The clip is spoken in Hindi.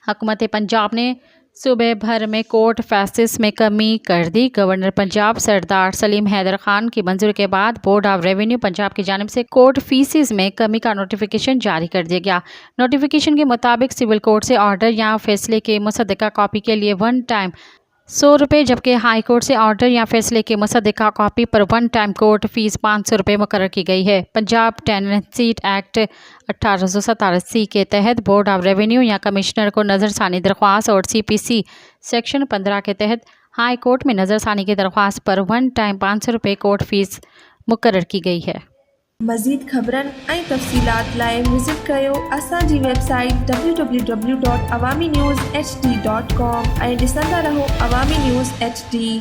हुकूमत पंजाब ने सूबे भर में कोर्ट फीसिस में कमी कर दी। गवर्नर पंजाब सरदार सलीम हैदर खान की मंजूरी के बाद बोर्ड ऑफ रेवेन्यू पंजाब की जानिब से कोर्ट फीसिस में कमी का नोटिफिकेशन जारी कर दिया गया। नोटिफिकेशन के मुताबिक सिविल कोर्ट से ऑर्डर या फैसले के मुसद्दका कॉपी के लिए वन टाइम 100 रुपये, जबकि हाई कोर्ट से ऑर्डर या फैसले के मुसद्दका कॉपी पर वन टाइम कोर्ट फीस 500 रुपये मुकर्रर की गई है। पंजाब टेनेंसी एक्ट 1887 के तहत बोर्ड ऑफ रेवेन्यू या कमिश्नर को नज़रसानी दरख्वास्त और CPC सेक्शन 15 के तहत हाई कोर्ट में नज़रसानी की दरख्वास्त पर वन टाइम 500 रुपये कोर्ट फीस मुकर्रर की गई है। मज़ीद ख़बरन ऐं तफ़सीलात लाइ विज़िट कयो असांजी वेबसाइट www.awamiNewsHD.com ऐं ॾिसंदा रहो अवामी न्यूज़ HD।